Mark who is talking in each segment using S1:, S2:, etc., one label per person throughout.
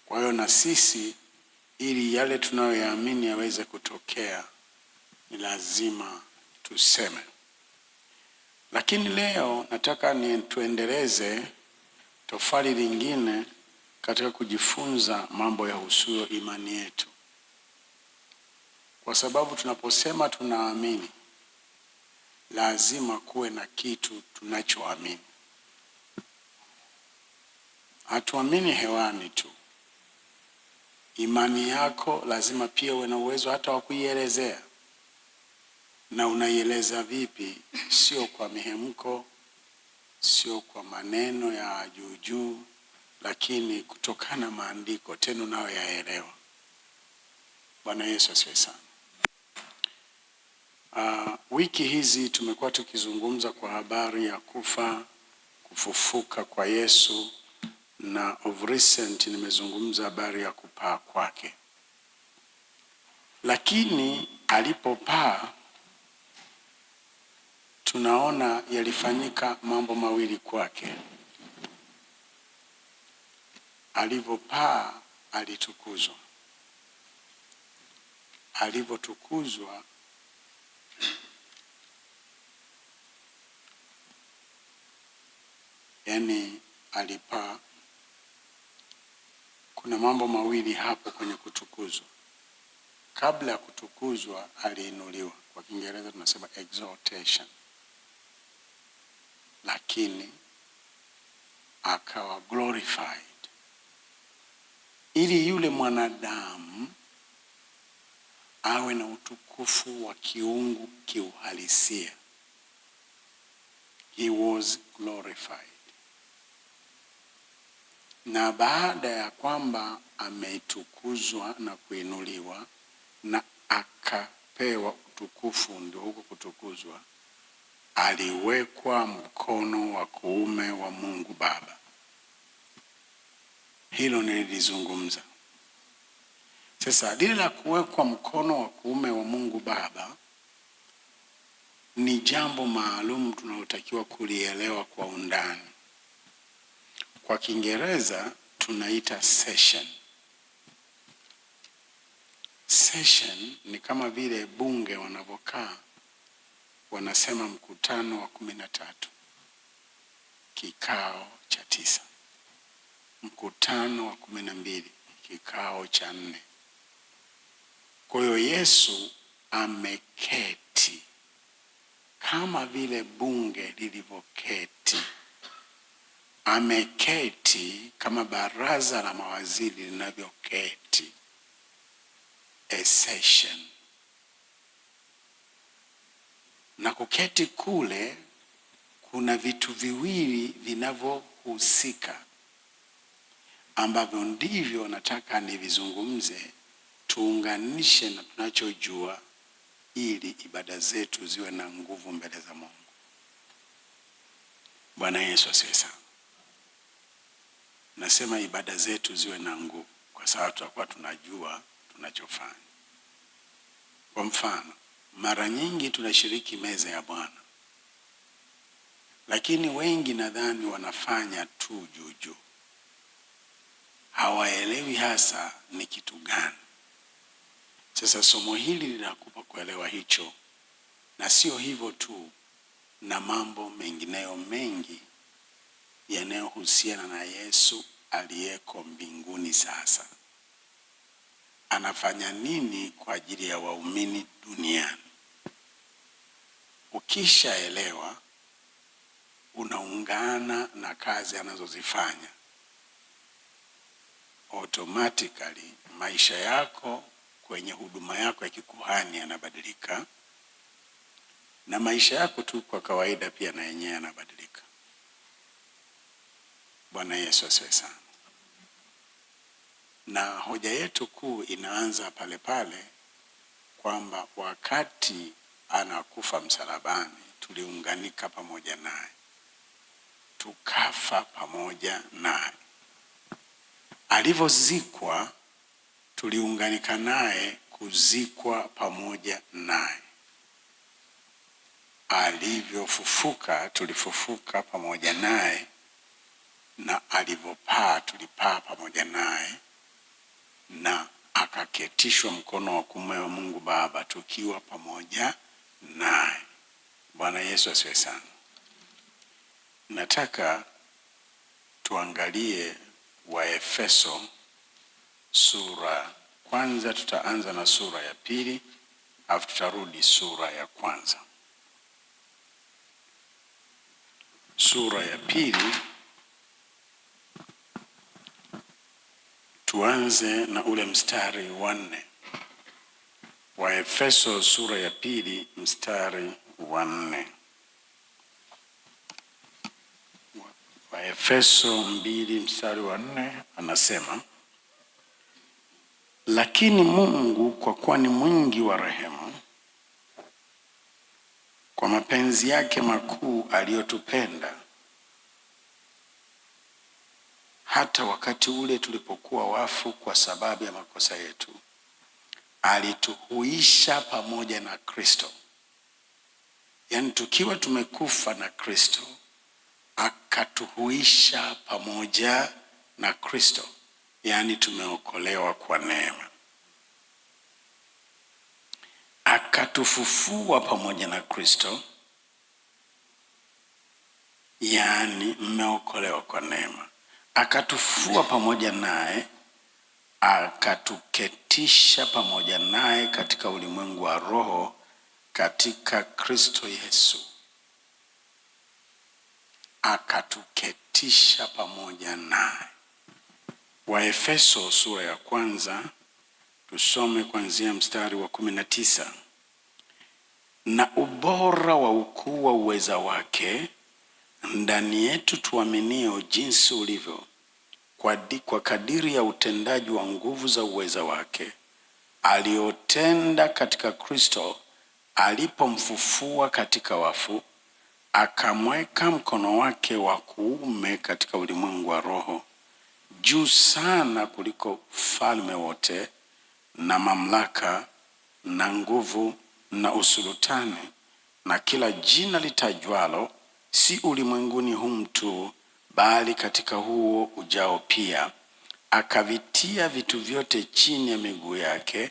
S1: Kwa hiyo na sisi, ili yale tunayoyaamini yaweze kutokea, ni lazima tuseme. Lakini leo nataka tuendeleze tofali lingine katika kujifunza mambo yahusuyo imani yetu. Kwa sababu tunaposema tunaamini, lazima kuwe na kitu tunachoamini. Hatuamini hewani tu. Imani yako lazima pia uwe na uwezo hata wa kuielezea. Na unaieleza vipi? Sio kwa mihemko, sio kwa maneno ya juu juu, lakini kutokana maandiko tena unayoyaelewa. Bwana Yesu asifiwe sana. Wiki hizi tumekuwa tukizungumza kwa habari ya kufa, kufufuka kwa Yesu, na of recent nimezungumza habari ya kupaa kwake. Lakini alipopaa, tunaona yalifanyika mambo mawili kwake. Alipopaa alitukuzwa. Alipotukuzwa, yani alipaa, kuna mambo mawili hapo kwenye kutukuzwa. Kabla ya kutukuzwa aliinuliwa. Kwa Kiingereza tunasema exaltation. Lakini akawa glorified, ili yule mwanadamu awe na utukufu wa kiungu kiuhalisia. He was glorified. Na baada ya kwamba ametukuzwa na kuinuliwa na akapewa utukufu, ndio huko kutukuzwa, aliwekwa mkono wa kuume wa Mungu Baba. Hilo nilizungumza. Sasa lile la kuwekwa mkono wa kuume wa Mungu Baba ni jambo maalum tunalotakiwa kulielewa kwa undani. Kwa Kiingereza tunaita session. Session ni kama vile bunge wanavyokaa, wanasema mkutano wa 13, kikao cha 9. Mkutano wa 12, kikao cha 4. Kwa hiyo Yesu ameketi kama vile bunge lilivyoketi. Ameketi kama baraza la mawaziri linavyoketi. A session. Na kuketi kule kuna vitu viwili vinavyohusika, ambavyo ndivyo nataka nivizungumze, tuunganishe na tunachojua, ili ibada zetu ziwe na nguvu mbele za Mungu. Bwana Yesu asifiwe sana. Nasema ibada zetu ziwe na nguvu kwa sababu tutakuwa tunajua tunachofanya. Kwa mfano, mara nyingi tunashiriki meza ya Bwana, lakini wengi nadhani wanafanya tu juu juu. Hawaelewi hasa ni kitu gani. Sasa somo hili linakupa kuelewa hicho, na sio hivyo tu, na mambo mengineyo mengi yanayohusiana na Yesu aliyeko mbinguni. Sasa anafanya nini kwa ajili ya waumini duniani? Ukishaelewa, unaungana na kazi anazozifanya, automatically maisha yako kwenye huduma yako ya kikuhani yanabadilika, na maisha yako tu kwa kawaida pia na yenyewe yanabadilika. Bwana Yesu asifiwe sana. Na hoja yetu kuu inaanza pale pale kwamba wakati anakufa msalabani tuliunganika pamoja naye, tukafa pamoja naye. Alivyozikwa tuliunganika naye kuzikwa pamoja naye. Alivyofufuka tulifufuka pamoja naye, na alivyopaa tulipaa pamoja naye, na akaketishwa mkono wa kuume wa Mungu Baba, tukiwa pamoja naye. Bwana Yesu asifiwe sana. Nataka tuangalie Waefeso sura kwanza. Tutaanza na sura ya pili, alafu tutarudi sura ya kwanza. Sura ya pili, tuanze na ule mstari wa 4. Waefeso sura ya pili mstari wa 4. Waefeso 2 mstari wa 4 anasema, lakini Mungu kwa kuwa ni mwingi wa rehema, kwa mapenzi yake makuu aliyotupenda, hata wakati ule tulipokuwa wafu kwa sababu ya makosa yetu, alituhuisha pamoja na Kristo. Yaani tukiwa tumekufa na Kristo, akatuhuisha pamoja na Kristo. Yaani tumeokolewa kwa neema. Akatufufua pamoja na Kristo. Yaani mmeokolewa kwa neema. Akatufufua pamoja naye, akatuketisha pamoja naye katika ulimwengu wa roho katika Kristo Yesu. Akatuketisha pamoja naye. Waefeso sura ya kwanza, tusome kuanzia mstari wa 19. Na ubora wa ukuu wa uweza wake ndani yetu tuaminio, jinsi ulivyo kwa kadiri ya utendaji wa nguvu za uweza wake aliotenda katika Kristo alipomfufua katika wafu, akamweka mkono wake wa kuume katika ulimwengu wa roho, juu sana kuliko falme wote na mamlaka na nguvu na usultani na kila jina litajwalo, si ulimwenguni humu tu, bali katika huo ujao pia. Akavitia vitu vyote chini ya miguu yake,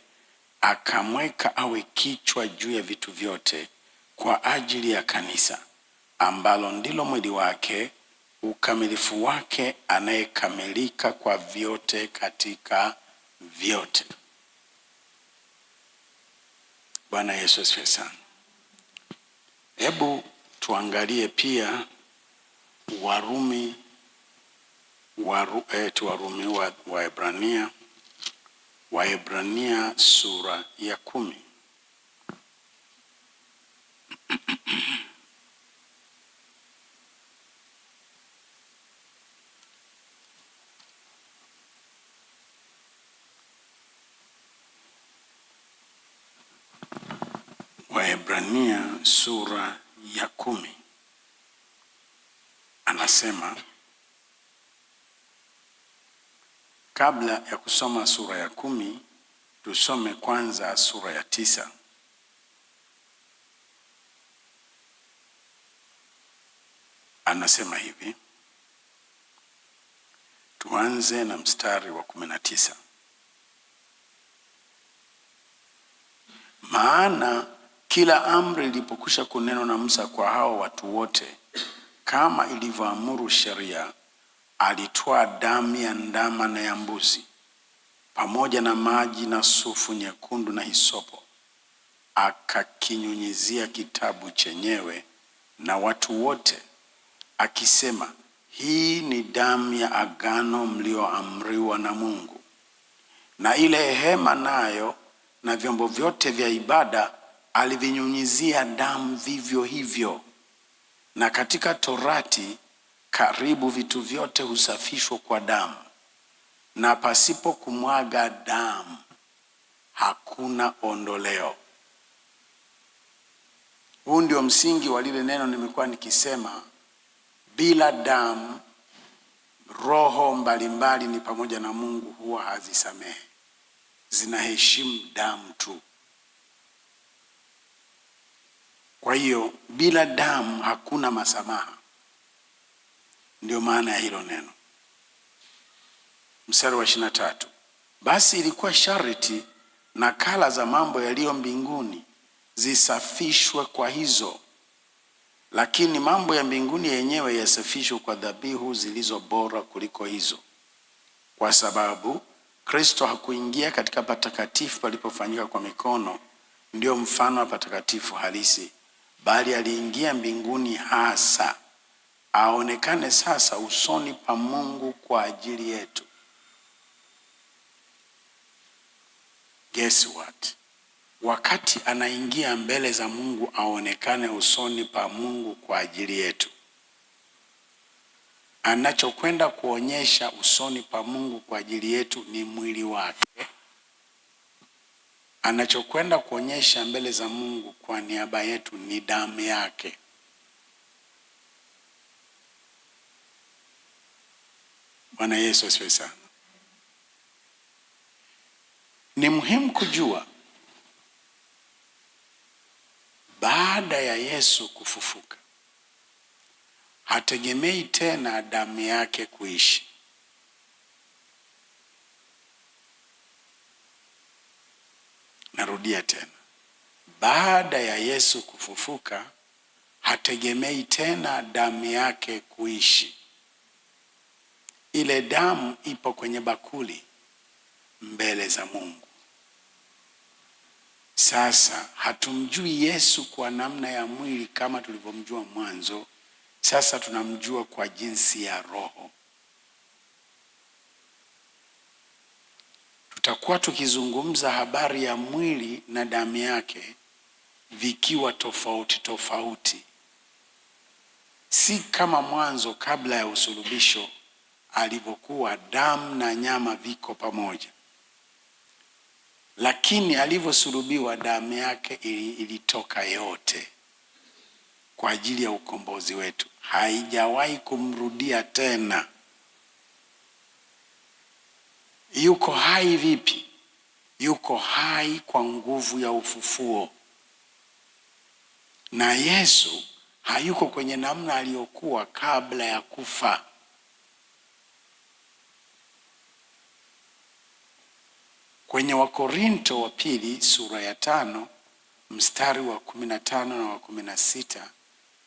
S1: akamweka awe kichwa juu ya vitu vyote kwa ajili ya kanisa, ambalo ndilo mwili wake, ukamilifu wake, anayekamilika kwa vyote katika vyote. Bwana Yesu asifiwe sana. Hebu tuangalie pia Waebrania sura ya 10. Waebrania sura ya 10 anasema, kabla ya kusoma sura ya 10, tusome kwanza sura ya 9. Anasema hivi, tuanze na mstari wa 19. Maana kila amri ilipokwisha kunenwa na Musa kwa hao watu wote, kama ilivyoamuru sheria, alitwaa damu ya ndama na ya mbuzi pamoja na maji na sufu nyekundu na hisopo, akakinyunyizia kitabu chenyewe na watu wote, akisema, hii ni damu ya agano mlioamriwa na Mungu. Na ile hema nayo na vyombo vyote vya ibada alivinyunyizia damu vivyo hivyo. Na katika Torati karibu vitu vyote husafishwa kwa damu, na pasipo kumwaga damu hakuna ondoleo. Huu ndio msingi wa lile neno nimekuwa nikisema, bila damu roho mbalimbali ni pamoja na Mungu huwa hazisamehe, zinaheshimu damu tu. Kwa hiyo bila damu hakuna masamaha. Ndio maana ya hilo neno. Mstari wa 23, Basi ilikuwa sharti nakala za mambo yaliyo mbinguni zisafishwe kwa hizo, lakini mambo ya mbinguni yenyewe yasafishwe kwa dhabihu zilizo bora kuliko hizo, kwa sababu Kristo hakuingia katika patakatifu palipofanyika kwa mikono, ndio mfano wa patakatifu halisi, bali aliingia mbinguni hasa aonekane sasa usoni pa Mungu kwa ajili yetu. Guess what? Wakati anaingia mbele za Mungu aonekane usoni pa Mungu kwa ajili yetu, anachokwenda kuonyesha usoni pa Mungu kwa ajili yetu ni mwili wake. Anachokwenda kuonyesha mbele za Mungu kwa niaba yetu ni damu yake. Bwana Yesu asifiwe sana. Ni muhimu kujua baada ya Yesu kufufuka hategemei tena damu yake kuishi. Narudia tena. Baada ya Yesu kufufuka hategemei tena damu yake kuishi. Ile damu ipo kwenye bakuli mbele za Mungu. Sasa hatumjui Yesu kwa namna ya mwili kama tulivyomjua mwanzo. Sasa tunamjua kwa jinsi ya roho. Tutakuwa tukizungumza habari ya mwili na damu yake vikiwa tofauti tofauti, si kama mwanzo kabla ya usulubisho alivyokuwa damu na nyama viko pamoja. Lakini alivyosulubiwa damu yake ilitoka yote kwa ajili ya ukombozi wetu. Haijawahi kumrudia tena. Yuko hai vipi? Yuko hai kwa nguvu ya ufufuo. Na Yesu hayuko kwenye namna aliyokuwa kabla ya kufa. Kwenye Wakorinto wa pili sura ya 5 mstari wa 15 na wa 16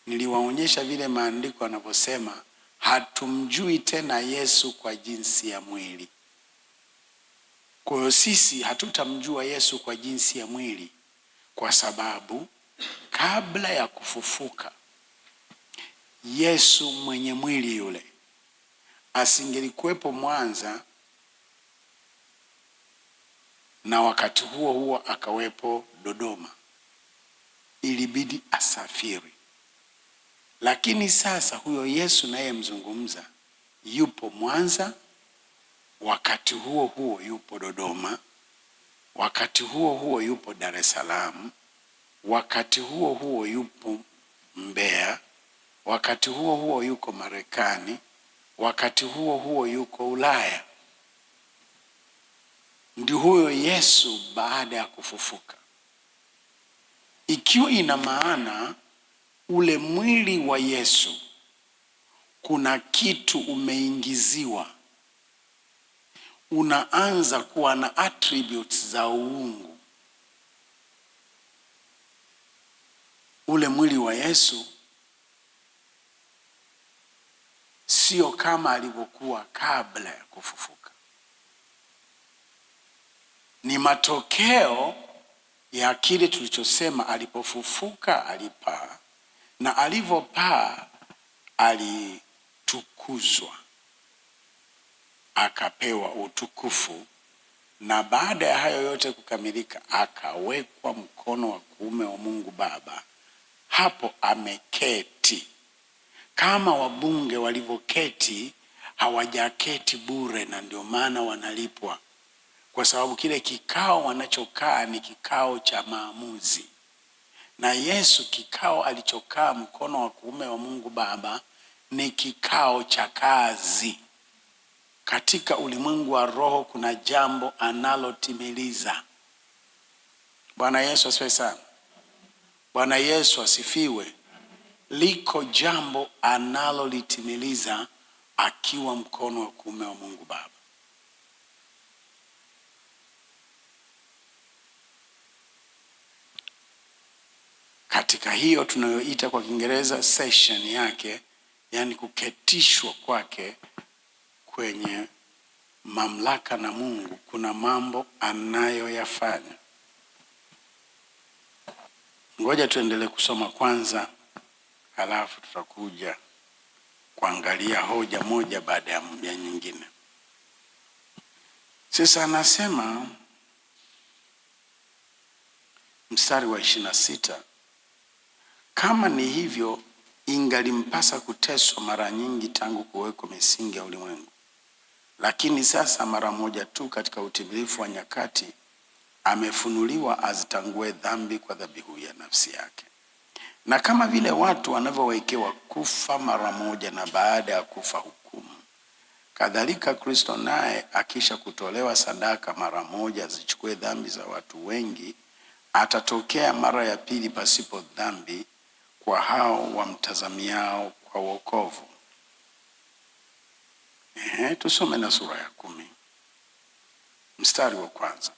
S1: niliwaonyesha vile maandiko yanavyosema hatumjui tena Yesu kwa jinsi ya mwili. Kwa hiyo sisi hatutamjua Yesu kwa jinsi ya mwili kwa sababu kabla ya kufufuka Yesu mwenye mwili yule asingelikuwepo Mwanza, na wakati huo huo akawepo Dodoma. Ilibidi asafiri. Lakini sasa huyo Yesu naye mzungumza yupo Mwanza, wakati huo huo yupo Dodoma, wakati huo huo yupo Dar es Salaam, wakati huo huo yupo Mbeya, wakati huo huo yuko Marekani, wakati huo huo yuko Ulaya. Ndio huyo Yesu baada ya kufufuka. Ikiwa ina maana ule mwili wa Yesu kuna kitu umeingiziwa, unaanza kuwa na attributes za uungu. Ule mwili wa Yesu sio kama alivyokuwa kabla ya kufufuka. Ni matokeo ya kile tulichosema alipofufuka alipaa, na alivyopaa alitukuzwa, akapewa utukufu, na baada ya hayo yote kukamilika akawekwa mkono wa kuume wa Mungu Baba. Hapo ameketi. Kama wabunge walivyoketi, hawajaketi bure, na ndio maana wanalipwa. Kwa sababu kile kikao wanachokaa ni kikao cha maamuzi. Na Yesu kikao alichokaa mkono wa kuume wa Mungu Baba ni kikao cha kazi. Katika ulimwengu wa roho kuna jambo analotimiliza. Bwana Yesu asifiwe sana. Bwana Yesu asifiwe. Liko jambo analolitimiliza akiwa mkono wa kuume wa Mungu Baba. katika hiyo tunayoita kwa Kiingereza session yake, yani kuketishwa kwake kwenye mamlaka na Mungu, kuna mambo anayoyafanya. Ngoja tuendelee kusoma kwanza, halafu tutakuja kuangalia hoja moja baada ya nyingine. Sasa anasema mstari wa 26, kama ni hivyo, ingalimpasa kuteswa mara nyingi tangu kuwekwa misingi ya ulimwengu. Lakini sasa mara moja tu katika utimilifu wa nyakati amefunuliwa azitangue dhambi kwa dhabihu ya nafsi yake. Na kama vile watu wanavyowekewa kufa mara moja na baada ya kufa hukumu, kadhalika Kristo naye akisha kutolewa sadaka mara moja zichukue dhambi za watu wengi, atatokea mara ya pili pasipo dhambi kwa hao wamtazamiao kwa wokovu. Tusome na sura ya 10 mstari wa 1.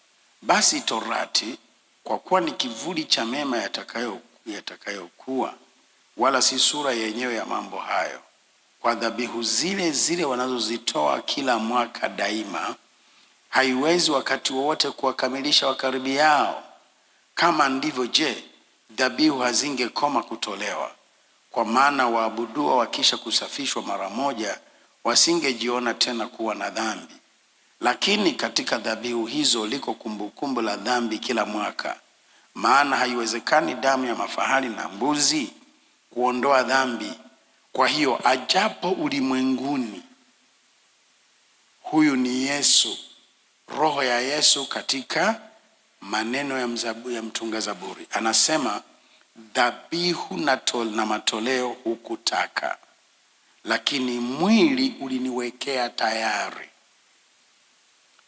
S1: Basi torati, kwa kuwa ni kivuli cha mema yatakayokuwa, wala si sura yenyewe ya mambo hayo, kwa dhabihu zile zile wanazozitoa kila mwaka daima, haiwezi wakati wowote kuwakamilisha wakaribiao. Kama ndivyo, je, dhabihu hazingekoma kutolewa? Kwa maana waabuduo wakisha kusafishwa mara moja wasingejiona tena kuwa na dhambi. Lakini katika dhabihu hizo liko kumbukumbu la dhambi kila mwaka. Maana haiwezekani damu ya mafahali na mbuzi kuondoa dhambi. Kwa hiyo ajapo ulimwenguni, huyu ni Yesu, roho ya Yesu katika maneno ya mtunga zaburi. Anasema, dhabihu na matoleo hukutaka, lakini mwili uliniwekea tayari.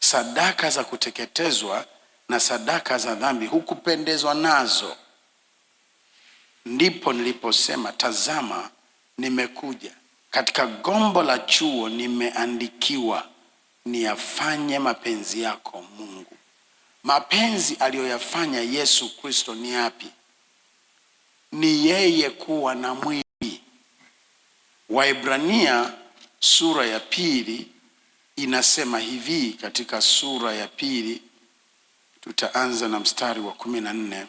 S1: Sadaka za kuteketezwa na sadaka za dhambi hukupendezwa nazo. Ndipo niliposema, tazama nimekuja, katika gombo la chuo nimeandikiwa, niyafanye mapenzi yako Mungu. Mapenzi aliyoyafanya Yesu Kristo ni yapi? Ni yeye kuwa na mwili. Waebrania sura ya 2 inasema hivi, katika sura ya 2 tutaanza na mstari wa 14.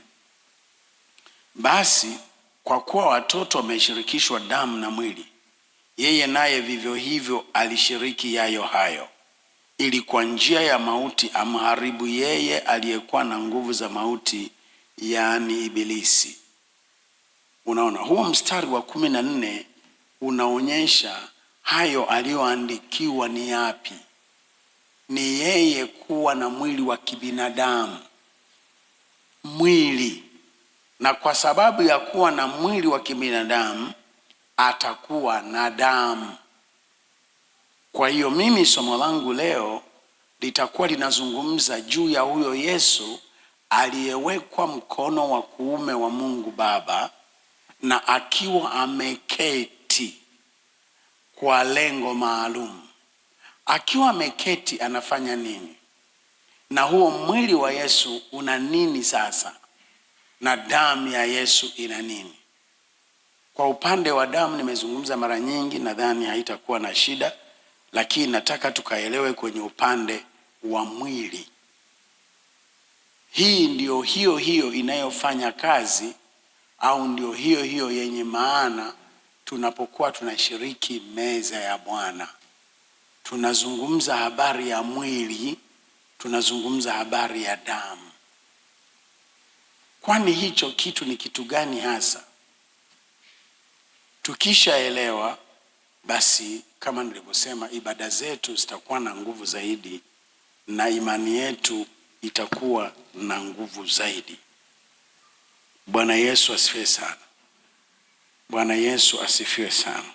S1: Basi kwa kuwa watoto wameshirikishwa damu na mwili, yeye naye vivyo hivyo alishiriki yayo hayo, ili kwa njia ya mauti amharibu yeye aliyekuwa na nguvu za mauti, yaani Ibilisi. Unaona, huo mstari wa 14 unaonyesha hayo aliyoandikiwa ni yapi. Ni yeye kuwa na mwili wa kibinadamu, mwili. Na kwa sababu ya kuwa na mwili wa kibinadamu, atakuwa na damu. Kwa hiyo mimi somo langu leo litakuwa linazungumza juu ya huyo Yesu aliyewekwa mkono wa kuume wa Mungu Baba, na akiwa ameketi kwa lengo maalum. Akiwa ameketi anafanya nini? Na huo mwili wa Yesu una nini sasa? Na damu ya Yesu ina nini? Kwa upande wa damu nimezungumza mara nyingi, nadhani haitakuwa na shida, lakini nataka tukaelewe kwenye upande wa mwili. Hii ndio hiyo inayofanya kazi, au ndio hiyo yenye maana tunapokuwa tunashiriki meza ya Bwana. Tunazungumza habari ya mwili, tunazungumza habari ya damu. Kwani hicho kitu ni kitu gani hasa? Tukishaelewa, basi kama nilivyosema, ibada zetu zitakuwa na nguvu zaidi na imani yetu itakuwa na nguvu zaidi. Bwana Yesu asifiwe sana. Bwana Yesu asifiwe sana.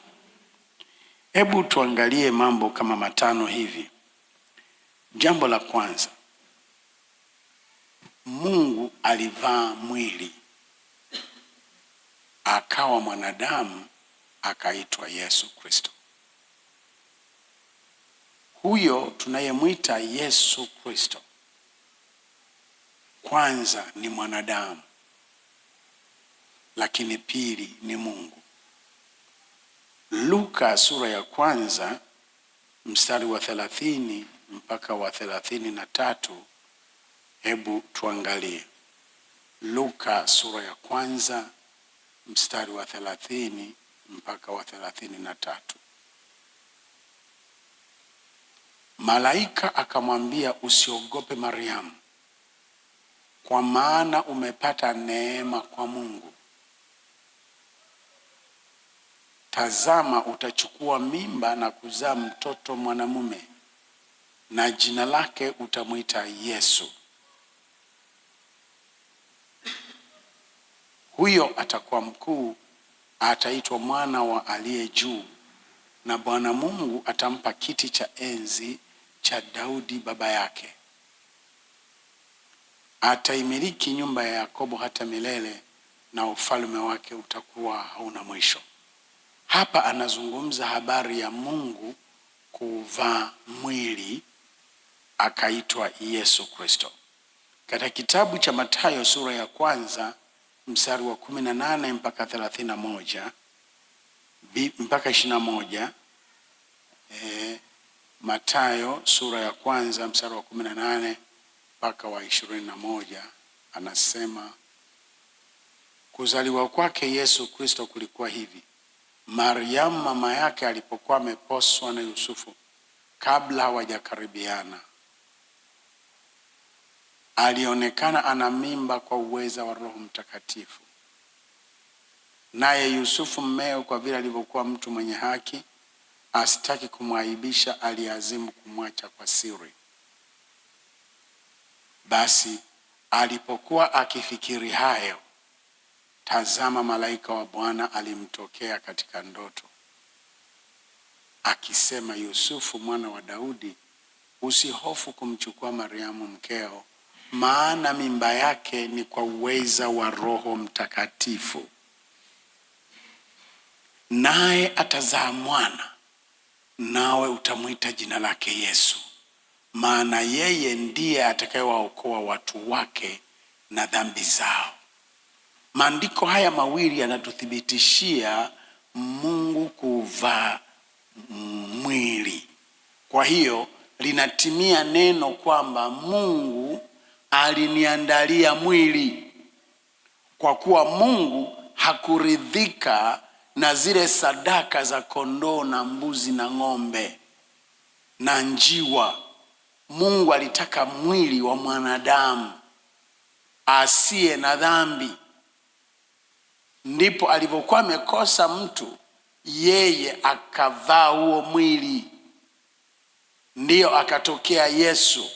S1: Hebu tuangalie mambo kama 5 hivi. Jambo la kwanza, Mungu alivaa mwili, akawa mwanadamu, akaitwa Yesu Kristo. Huyo tunayemwita Yesu Kristo kwanza ni mwanadamu, lakini pili ni Mungu. Luka sura ya 1 mstari wa 30 mpaka wa 33. Hebu tuangalie Luka sura ya 1 mstari wa 30 mpaka wa 33. Malaika akamwambia, usiogope Mariamu, kwa maana umepata neema kwa Mungu. Tazama, utachukua mimba na kuzaa mtoto mwanamume, na jina lake utamwita Yesu. Huyo atakuwa mkuu, ataitwa mwana wa aliye juu, na Bwana Mungu atampa kiti cha enzi cha Daudi baba yake. Ataimiliki nyumba ya Yakobo hata milele, na ufalme wake utakuwa hauna mwisho. Hapa anazungumza habari ya Mungu kuvaa mwili akaitwa Yesu Kristo. Katika kitabu cha Mathayo sura ya 1 mstari wa 18 mpaka 31 mpaka 21, Mathayo sura ya 1 mstari wa 18 mpaka wa 21, anasema kuzaliwa kwake Yesu Kristo kulikuwa hivi. Mariamu mama yake alipokuwa ameposwa na Yusufu, kabla hawajakaribiana, alionekana ana mimba kwa uweza wa Roho Mtakatifu. Naye Yusufu mmeo, kwa vile alivyokuwa mtu mwenye haki, asitaki kumwaibisha, aliazimu kumwacha kwa siri. Basi alipokuwa akifikiri hayo, tazama, malaika wa Bwana alimtokea katika ndoto, akisema, Yusufu mwana wa Daudi, usihofu kumchukua Mariamu mkeo, maana mimba yake ni kwa uweza wa Roho Mtakatifu. Naye atazaa mwana, nawe utamwita jina lake Yesu, maana yeye ndiye atakayewaokoa watu wake na dhambi zao. Maandiko haya mawili yanatuthibitishia Mungu kuvaa mwili. Kwa hiyo linatimia neno kwamba Mungu aliniandalia mwili, kwa kuwa Mungu hakuridhika na zile sadaka za kondoo na mbuzi na ng'ombe na njiwa. Mungu alitaka mwili wa mwanadamu asiye na dhambi. Ndipo alipokuwa amekosa mtu, yeye akavaa huo mwili, ndiyo akatokea Yesu.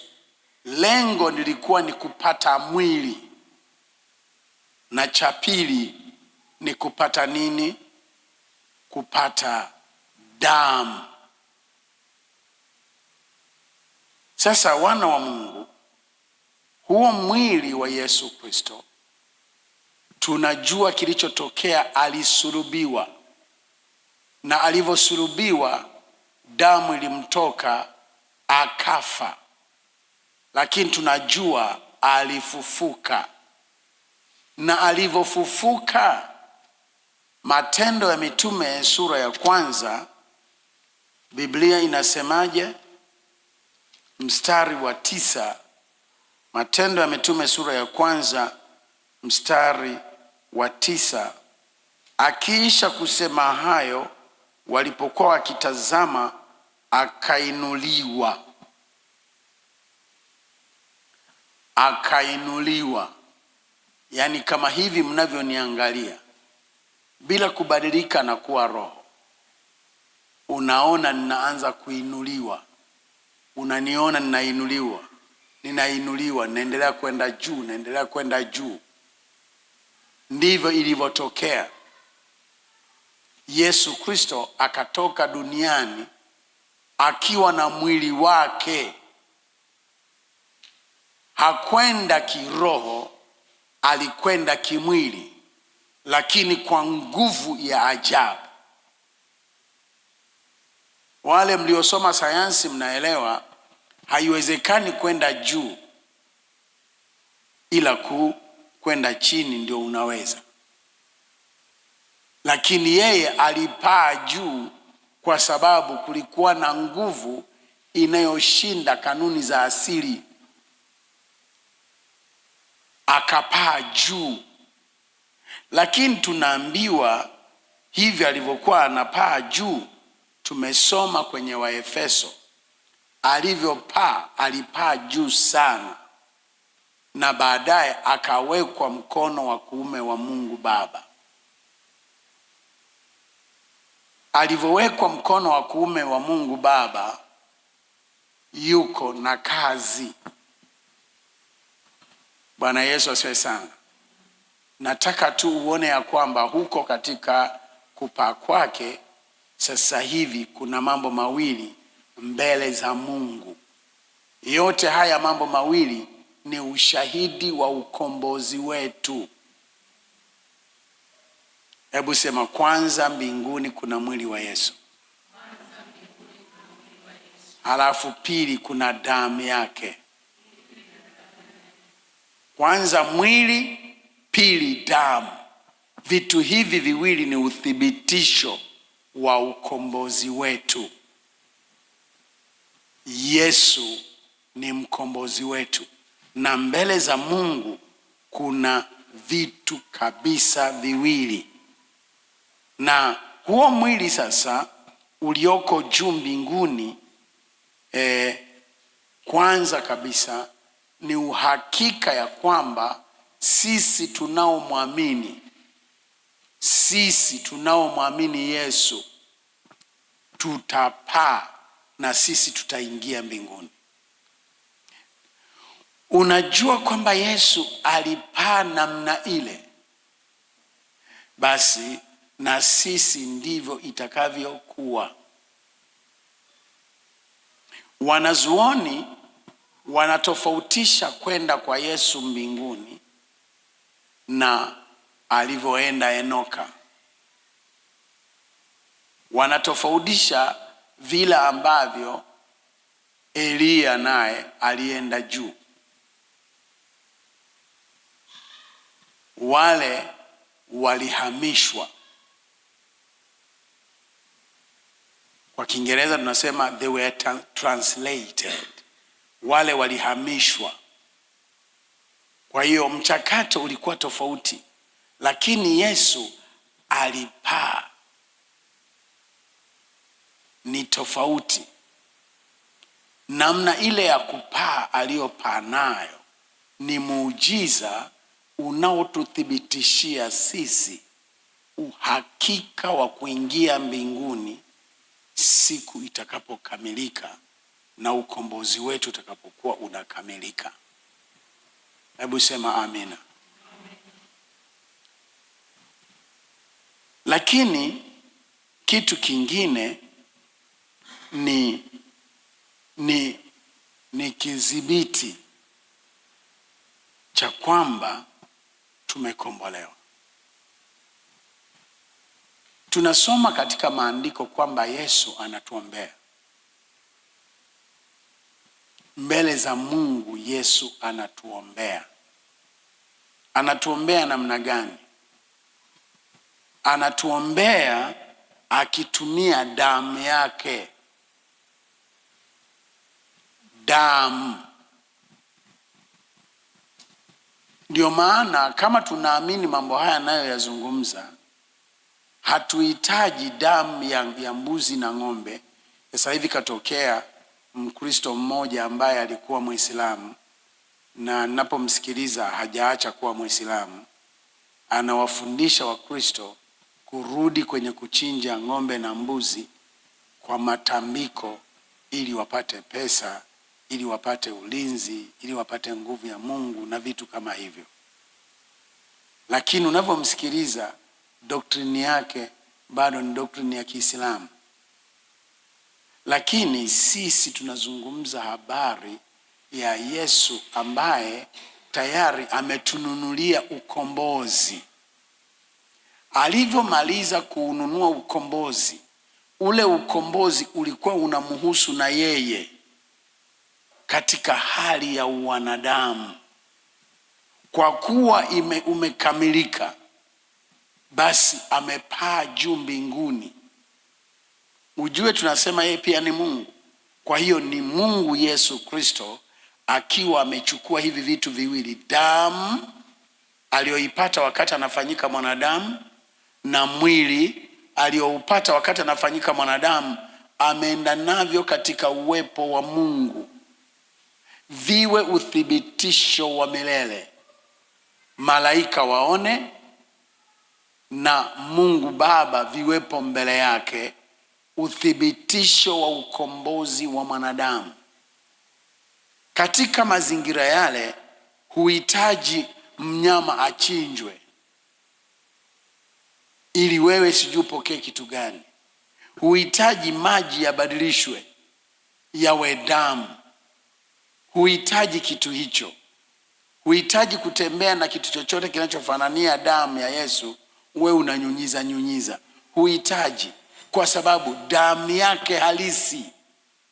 S1: Lengo lilikuwa ni kupata mwili, na cha pili ni kupata nini? Kupata damu. Sasa wana wa Mungu, huo mwili wa Yesu Kristo, tunajua kilichotokea. Alisulubiwa, na alivyosulubiwa damu ilimtoka akafa, lakini tunajua alifufuka. Na alivyofufuka, Matendo ya Mitume sura ya 1, Biblia inasemaje? Mstari wa 9. Matendo ya Mitume sura ya 1 mstari wa 9. Akiisha kusema hayo, walipokuwa wakitazama, akainuliwa. Akainuliwa, yaani kama hivi mnavyoniangalia, bila kubadilika na kuwa roho. Unaona ninaanza kuinuliwa, unaniona ninainuliwa, naendelea kwenda juu, naendelea kwenda juu. Ndivyo ilivyotokea. Yesu Kristo akatoka duniani akiwa na mwili wake. Hakwenda kiroho, alikwenda kimwili, lakini kwa nguvu ya ajabu. Wale mliosoma sayansi mnaelewa, haiwezekani kwenda juu, ila kwenda chini ndio unaweza. lakini yeye alipaa juu kwa sababu kulikuwa na nguvu inayoshinda kanuni za asili. Akapaa juu. Lakini tunaambiwa hivi alivyokuwa anapaa juu, tumesoma kwenye Waefeso, alivyopaa alipaa juu sana, na baadaye akawekwa mkono wa kuume wa Mungu Baba. Alivyowekwa mkono wa kuume wa Mungu Baba, yuko na kazi. Bwana Yesu asifiwe sana. Nataka tu uone ya kwamba huko katika kupaa kwake sasa hivi kuna mambo mawili mbele za Mungu. Yote haya mambo mawili ni ushahidi wa ukombozi wetu. Hebu sema, kwanza mbinguni kuna mwili wa Yesu. Halafu pili kuna damu yake. Kwanza mwili, pili damu. Vitu hivi viwili ni uthibitisho wa ukombozi wetu. Yesu ni mkombozi wetu, na mbele za Mungu kuna vitu kabisa viwili. Na huo mwili sasa ulioko juu mbinguni, kwanza kabisa ni uhakika ya kwamba sisi tunaomwamini Yesu tutapaa na sisi tutaingia mbinguni. Unajua kwamba Yesu alipaa namna ile, basi na sisi ndivyo itakavyokuwa. Wanazuoni wanatofautisha kwenda kwa Yesu mbinguni na alivyoenda Enoka. Wanatofautisha vile ambavyo Elia naye alienda juu. Wale walihamishwa. Kwa Kiingereza tunasema they were translated. Wale walihamishwa. Kwa hiyo mchakato ulikuwa tofauti, lakini Yesu alipaa. Ni tofauti. Namna ile ya kupaa aliyopaa nayo ni muujiza unaotuthibitishia sisi uhakika wa kuingia mbinguni siku itakapokamilika na ukombozi wetu utakapokuwa unakamilika. Hebu sema amina. Lakini kitu kingine ni kidhibiti cha kwamba tumekombolewa. Tunasoma katika maandiko kwamba Yesu anatuombea. Mbele za Mungu Yesu anatuombea. Anatuombea namna gani? Anatuombea akitumia damu yake. Damu. Ndio maana kama tunaamini mambo haya nayo yazungumza, hatuhitaji damu ya mbuzi na ng'ombe. Sasa hivi katokea Mkristo mmoja ambaye alikuwa Muislamu, na ninapomsikiliza hajaacha kuwa Muislamu. Anawafundisha Wakristo kurudi kwenye kuchinja ng'ombe na mbuzi kwa matambiko, ili wapate pesa, ili wapate ulinzi, ili wapate nguvu ya Mungu na vitu kama hivyo. Lakini unapomsikiliza, doktrini yake bado ni doktrini ya Kiislamu. Lakini sisi tunazungumza habari ya Yesu ambaye tayari ametununulia ukombozi. Alivyomaliza kuununua ukombozi, ule ukombozi ulikuwa unamhusu na yeye katika hali ya wanadamu. Kwa kuwa umekamilika, basi amepaa juu mbinguni. Ujue tunasema yeye pia ni Mungu. Kwa hiyo ni Mungu Yesu Kristo akiwa amechukua hivi vitu viwili, damu aliyoipata wakati anafanyika mwanadamu na mwili aliyoupata wakati anafanyika mwanadamu, ameenda navyo katika uwepo wa Mungu viwe uthibitisho wa milele, malaika waone na Mungu Baba viwepo mbele yake, uthibitisho wa ukombozi wa mwanadamu. Katika mazingira yale huhitaji mnyama achinjwe ili wewe sijui upokee kitu gani. Huhitaji maji yabadilishwe yawe damu. Huhitaji kitu hicho. Huhitaji kutembea na kitu chochote kinachofanania damu ya Yesu wewe unanyunyiza nyunyiza. Huhitaji, kwa sababu damu yake halisi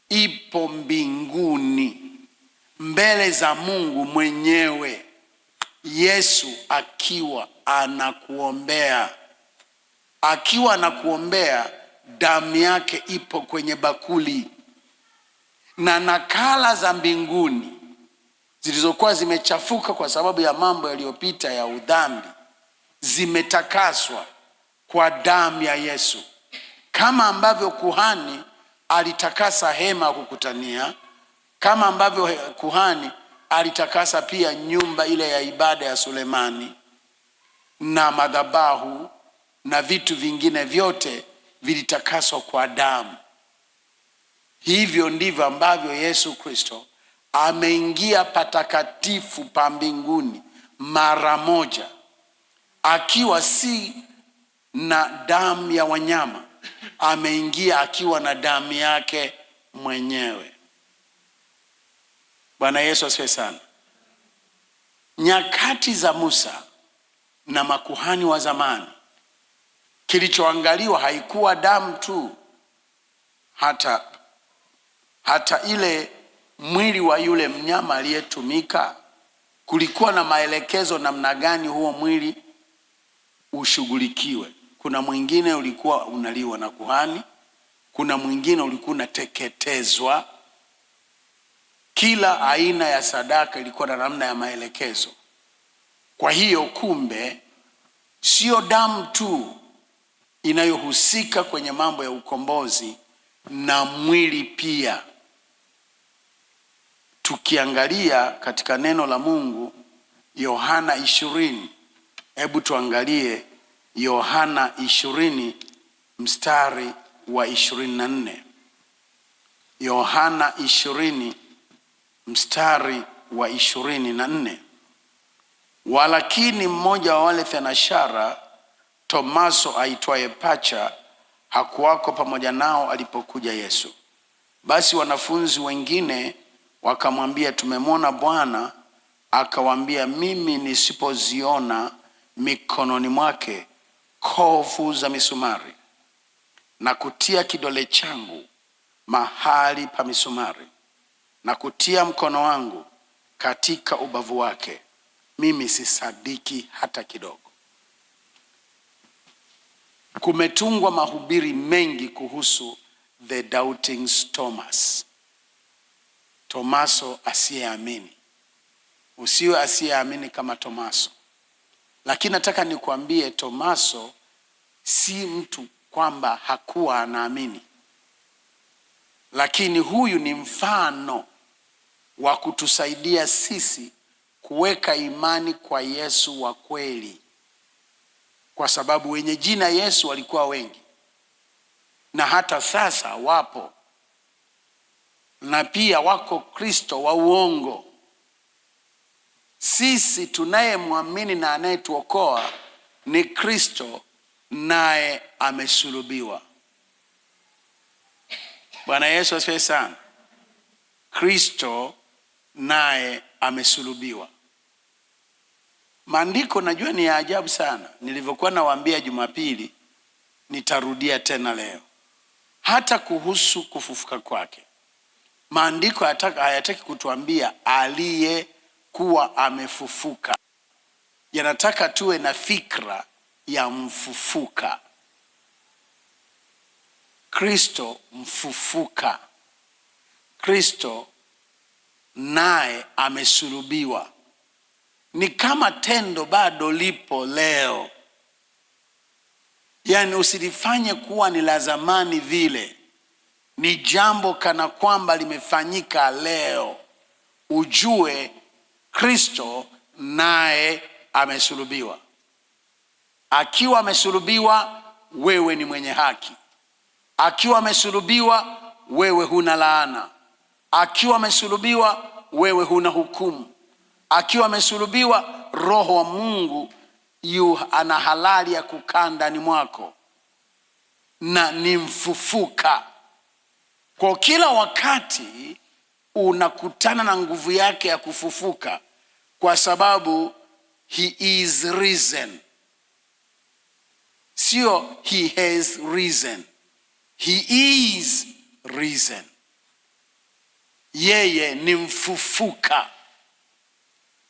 S1: ipo mbinguni mbele za Mungu mwenyewe, Yesu akiwa anakuombea. Akiwa anakuombea, damu yake ipo kwenye bakuli, na nakala za mbinguni zilizokuwa zimechafuka kwa sababu ya mambo yaliyopita ya udhambi zimetakaswa kwa damu ya Yesu. Kama ambavyo kuhani alitakasa hema ya kukutania, kama ambavyo kuhani alitakasa pia nyumba ile ya ibada ya Sulemani na madhabahu na vitu vingine vyote vilitakaswa kwa damu, hivyo ndivyo ambavyo Yesu Kristo ameingia patakatifu pa mbinguni mara moja, akiwa si na damu ya wanyama, ameingia akiwa na damu yake mwenyewe. Bwana Yesu asifiwe sana. Nyakati za Musa na makuhani wa zamani, kilichoangaliwa haikuwa damu tu, hata ile mwili wa yule mnyama aliyetumika. Kulikuwa na maelekezo namna gani huo mwili ushughulikiwe. Kuna mwingine ulikuwa unaliwa na kuhani, kuna mwingine ulikuwa unateketezwa. Kila aina ya sadaka ilikuwa na namna ya maelekezo. Kwa hiyo kumbe sio damu tu inayohusika kwenye mambo ya ukombozi, na mwili pia. Tukiangalia katika neno la Mungu Yohana 20, hebu tuangalie Yohana 20 mstari wa 24. Yohana 20 mstari wa 24. Walakini mmoja wa wale thenashara, Tomaso aitwaye Pacha, hakuwako pamoja nao alipokuja Yesu. Basi wanafunzi wengine wakamwambia, tumemwona Bwana. Akawaambia, mimi nisipoziona mikononi mwake kovu za misumari, na kutia kidole changu mahali pa misumari, na kutia mkono wangu katika ubavu wake, mimi sisadiki hata kidogo. Kumetungwa mahubiri mengi kuhusu the doubting Thomas, Tomaso asiyeamini. Usiwe asiyeamini kama Tomaso. Lakini nataka nikuambie, Tomaso si mtu kwamba hakuwa anaamini, lakini huyu ni mfano wa kutusaidia sisi kuweka imani kwa Yesu wa kweli, kwa sababu wenye jina Yesu walikuwa wengi, na hata sasa wapo, na pia wako Kristo wa uongo. Sisi tunayemwamini na anayetuokoa ni Kristo, naye amesulubiwa. Bwana Yesu asifiwe sana. Kristo naye amesulubiwa. Maandiko najua ni ya ajabu sana. Nilivyokuwa nawaambia Jumapili, nitarudia tena leo. Hata kuhusu kufufuka kwake, maandiko hayataki kutuambia aliyekuwa amefufuka. Yanataka tuwe na fikra ya mfufuka. Kristo mfufuka. Kristo naye amesulubiwa. Ni kama tendo bado lipo leo. Yaani usilifanye kuwa ni la zamani vile. Ni jambo kana kwamba limefanyika leo. Ujue Kristo naye amesulubiwa. Akiwa amesulubiwa, wewe ni mwenye haki. Akiwa amesulubiwa, wewe huna laana. Akiwa amesulubiwa, wewe huna hukumu. Akiwa amesulubiwa, Roho wa Mungu ana halali ya kukaa ndani mwako, na ni mfufuka. Kwa kila wakati unakutana na nguvu yake ya kufufuka, kwa sababu he is risen. Sio he has risen. He is risen. Yeye ni mfufuka.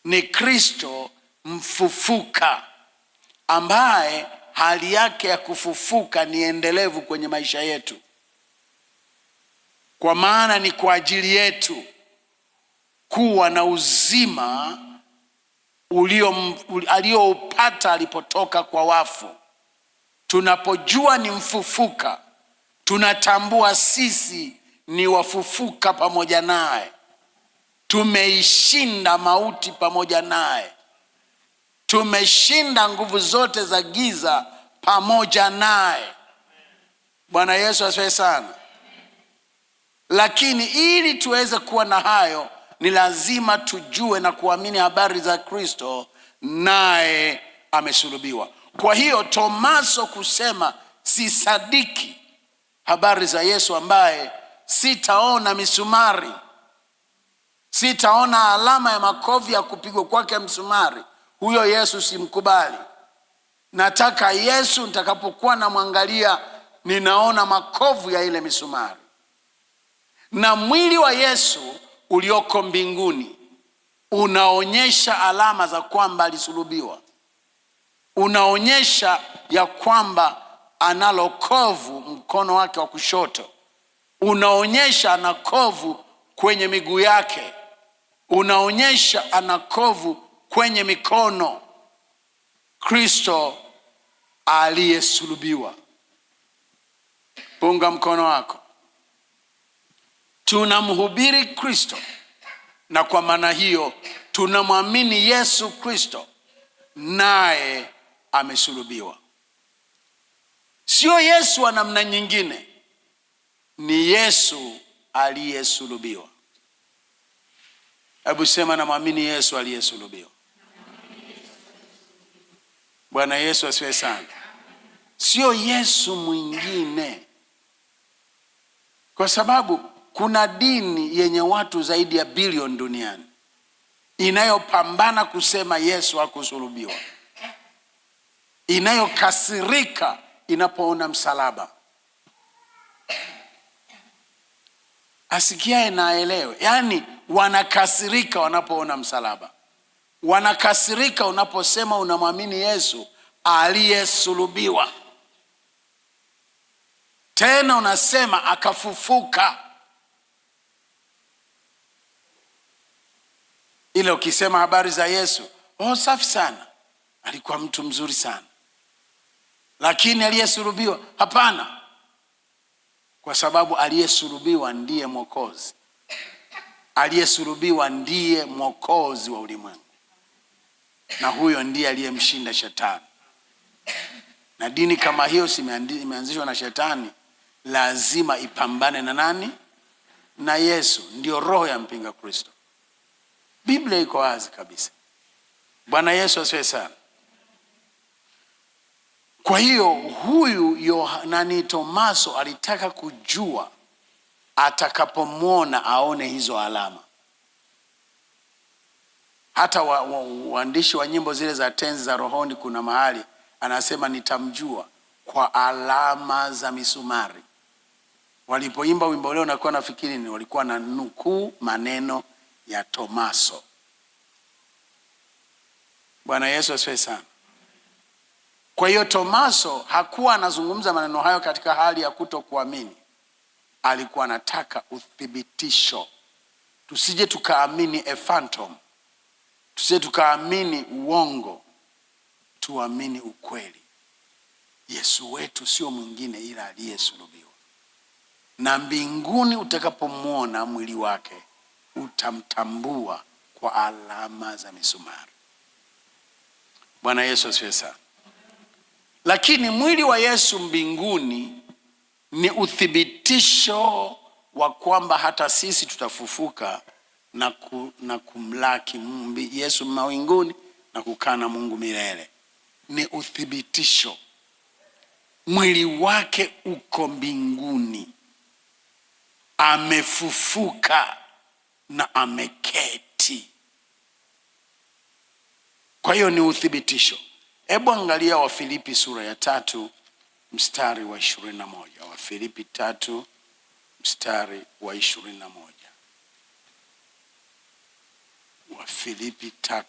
S1: Ni Kristo mfufuka, ambaye hali yake ya kufufuka ni endelevu kwenye maisha yetu. Kwa maana ni kwa ajili yetu kuwa na uzima alioupata alipotoka kwa wafu. Tunapojua ni mfufuka, tunatambua sisi ni wafufuka pamoja naye. Tumeishinda mauti pamoja naye. Tumeshinda nguvu zote za giza pamoja naye. Bwana Yesu asifiwe sana. Lakini ili tuweze kuwa na hayo, ni lazima tujue na kuamini habari za Kristo naye amesulubiwa. Kwa hiyo Tomaso kusema sisadiki habari za Yesu ambaye sitaona misumari, sitaona alama ya makovu ya kupigwa kwake msumari, huyo Yesu simkubali. Nataka Yesu nitakapokuwa namwangalia ninaona makovu ya ile misumari. Na mwili wa Yesu ulioko mbinguni unaonyesha alama za kwamba alisulubiwa. Unaonyesha ya kwamba analo kovu mkono wake wa kushoto. Unaonyesha ana kovu kwenye miguu yake. Unaonyesha ana kovu kwenye mikono. Kristo aliyesulubiwa. Punga mkono wako. Tunamhubiri Kristo, na kwa maana hiyo tunamwamini Yesu Kristo naye amesulubiwa. Sio Yesu wa namna nyingine, ni Yesu aliyesulubiwa. Hebu sema namwamini Yesu aliyesulubiwa. Bwana Yesu asifiwe sana. Sio Yesu mwingine. Kwa sababu kuna dini yenye watu zaidi ya bilioni duniani inayopambana kusema Yesu hakusulubiwa, inayokasirika inapoona msalaba. Asikiae na aelewe. Yaani wanakasirika wanapoona msalaba. Wanakasirika unaposema unamwamini Yesu aliyesulubiwa. Tena unasema akafufuka. Ile ukisema habari za Yesu, safi sana, alikuwa mtu mzuri sana. Lakini aliyesulubiwa, hapana. Kwa sababu aliyesulubiwa ndiye Mwokozi. Aliyesulubiwa ndiye Mwokozi wa ulimwengu. Na huyo ndiye aliyemshinda shetani. Na dini kama hiyo imeanzishwa na shetani, lazima ipambane na nani? Na Yesu. Ndio roho ya mpinga Kristo. Biblia iko wazi kabisa. Bwana Yesu asifiwe sana. Kwa hiyo huyu Tomaso alitaka kujua atakapomwona aone hizo alama. Hata waandishi wa nyimbo zile za tenzi za rohoni, kuna mahali anasema nitamjua kwa alama za misumari. Walipoimba wimbo leo nakuwa nafikiri ni walikuwa na nukuu maneno ya Tomaso. Bwana Yesu asifiwe sana. Kwa hiyo Tomaso hakuwa anazungumza maneno hayo katika hali ya kutokuamini. Alikuwa anataka uthibitisho. Tusije tukaamini a phantom. Tusije tukaamini uongo. Tuamini ukweli. Yesu wetu sio mwingine ila aliyesulubiwa. Na mbinguni utakapomwona mwili wake, utamtambua kwa alama za misumari. Bwana Yesu asifiwe sana. Lakini mwili wa Yesu mbinguni ni uthibitisho wa kwamba hata sisi tutafufuka na kumlaki Yesu mawinguni na kukaa na Mungu milele. Ni uthibitisho. Mwili wake uko mbinguni. Amefufuka na ameketi. Kwa hiyo ni uthibitisho. Hebu angalia Wafilipi sura ya 3 mstari wa 21. Wafilipi 3 mstari wa 21. Wafilipi 3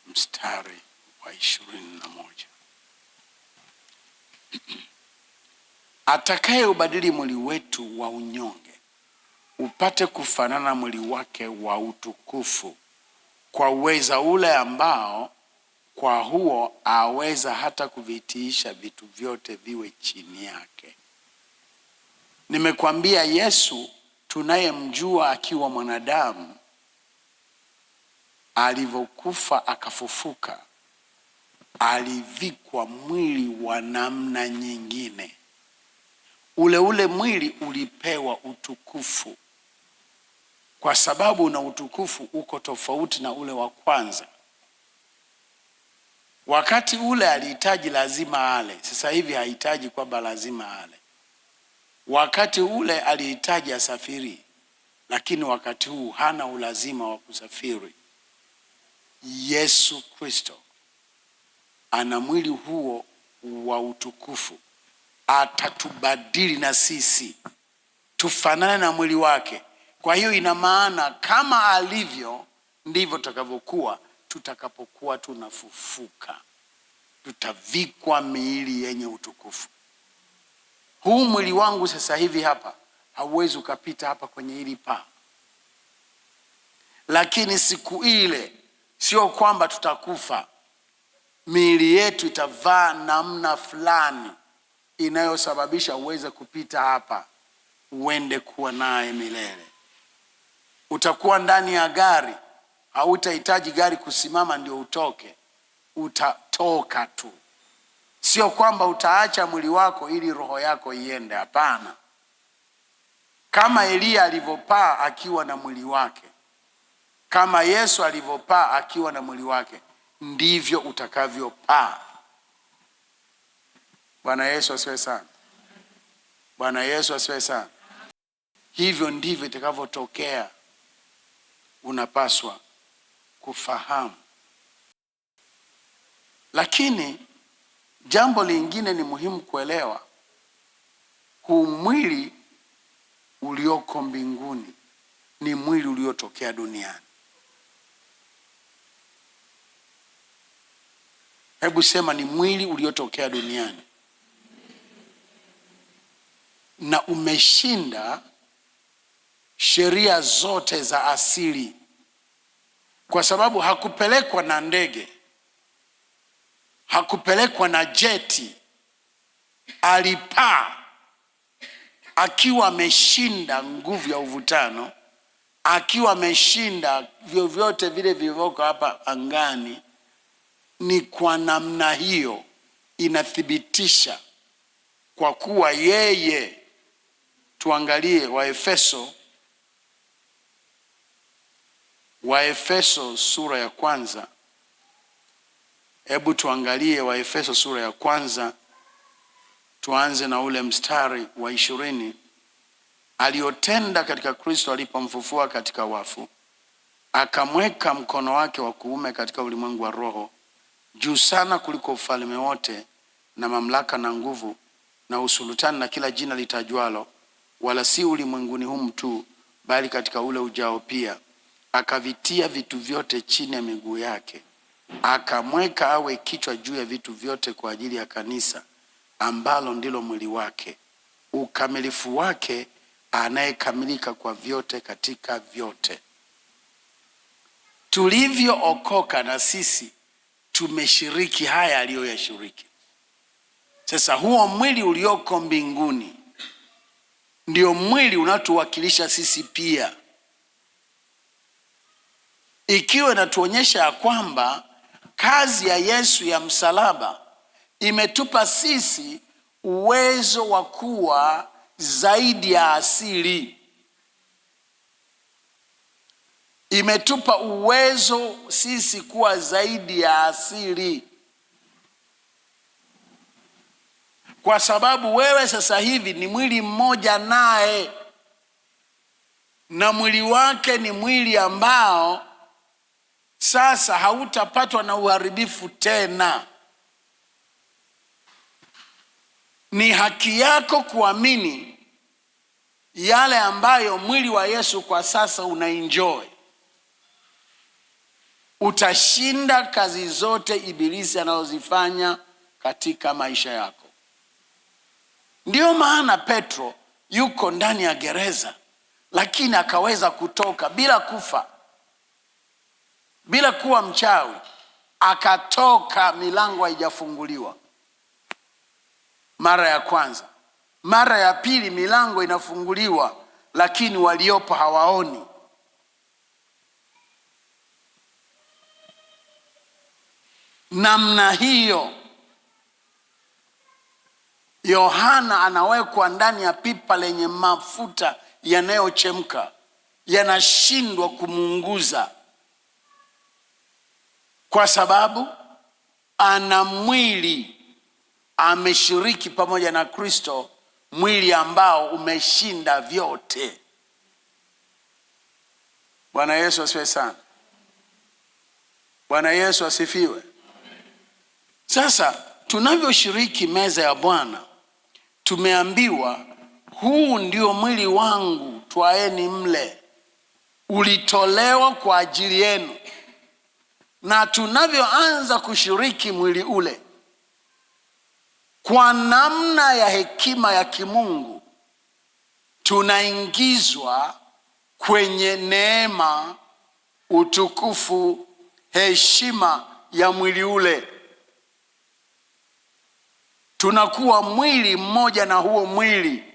S1: mstari wa 21. Atakaye ubadili mwili wetu wa unyonge upate kufanana mwili wake wa utukufu, kwa uweza ule ambao kwa huo aweza hata kuvitiisha vitu vyote viwe chini yake. Nimekwambia Yesu tunayemjua akiwa mwanadamu, alivyokufa akafufuka, alivikwa mwili wa namna nyingine. Ule mwili ulipewa utukufu, kwa sababu na utukufu uko tofauti na ule wa kwanza. Wakati ule alihitaji lazima ale, sasa hivi hahitaji kwamba lazima ale. Wakati ule alihitaji asafiri, lakini wakati huu hana ulazima wa kusafiri. Yesu Kristo ana mwili huo wa utukufu. Atatubadili na sisi tufanane na mwili wake. Kwa hiyo ina maana kama alivyo ndivyo tutakavyokuwa tutakapokuwa tunafufuka. Tutavikwa miili yenye utukufu. Huu mwili wangu sasa hivi hapa hauwezi ukapita hapa kwenye hili paa. Lakini siku ile sio kwamba tutakufa. Miili yetu itavaa namna fulani inayosababisha uweze kupita hapa uende kuwa naye milele. Utakuwa ndani ya gari, hautahitaji gari kusimama ndio utoke. Utatoka tu. Sio kwamba utaacha mwili wako ili roho yako iende, hapana. Kama Elia alivyopaa akiwa na mwili wake, kama Yesu alivyopaa akiwa na mwili wake, ndivyo utakavyopaa. Bwana Yesu asifiwe sana. Bwana Yesu asifiwe sana. Hivyo ndivyo itakavyotokea. Unapaswa kufahamu. Lakini jambo lingine ni muhimu kuelewa. Huu mwili ulioko mbinguni ni mwili uliotokea duniani. Hebu sema, ni mwili uliotokea duniani. Na umeshinda sheria zote za asili, kwa sababu hakupelekwa na ndege, hakupelekwa na jeti. Alipaa akiwa ameshinda nguvu ya uvutano, akiwa ameshinda vyovyote vile vilivyoko hapa angani. Ni kwa namna hiyo inathibitisha kwa kuwa yeye. Tuangalie Waefeso sura ya 1. Hebu tuangalie Waefeso sura ya 1, tuanze na ule mstari wa 20. Aliyotenda katika Kristo alipomfufua katika wafu, akamweka mkono wake wa kuume katika ulimwengu wa roho, juu sana kuliko ufalme wote na mamlaka na nguvu na usultani na kila jina litajwalo, wala si ulimwenguni humu tu, bali katika ule ujao pia. Akavitia vitu vyote chini ya miguu yake, akamweka awe kichwa juu ya vitu vyote kwa ajili ya kanisa, ambalo ndilo mwili wake, ukamilifu wake, anayekamilika kwa vyote katika vyote. Tulivyookoka na sisi tumeshiriki haya aliyoyashiriki. Sasa huo mwili ulioko mbinguni ndio mwili unatuwakilisha sisi pia, ikiwa inatuonyesha ya kwamba kazi ya Yesu ya msalaba imetupa sisi uwezo wa kuwa zaidi ya asili. Imetupa uwezo sisi kuwa zaidi ya asili, kwa sababu wewe sasa hivi ni mwili mmoja naye, na mwili wake ni mwili ambao sasa hautapatwa na uharibifu tena. Ni haki yako kuamini yale ambayo mwili wa Yesu kwa sasa unaenjoy. Utashinda kazi zote ibilisi anazozifanya katika maisha yako. Ndiyo maana Petro yuko ndani ya gereza, lakini akaweza kutoka bila kufa, bila kuwa mchawi. Akatoka, milango haijafunguliwa mara ya kwanza. Mara ya pili milango inafunguliwa, lakini waliopo hawaoni. Namna hiyo Yohana anawekwa ndani ya pipa lenye mafuta yanayochemka, yanashindwa kumuunguza, kwa sababu ana mwili, ameshiriki pamoja na Kristo, mwili ambao umeshinda vyote. Bwana Yesu asifiwe sana. Bwana Yesu asifiwe. Sasa tunavyoshiriki meza ya Bwana, tumeambiwa huu ndio mwili wangu, twaeni mle, ulitolewa kwa ajili yenu. Na tunavyoanza kushiriki mwili ule kwa namna ya hekima ya kimungu, tunaingizwa kwenye neema, utukufu, heshima ya mwili ule. Tunakuwa mwili mmoja na huo mwili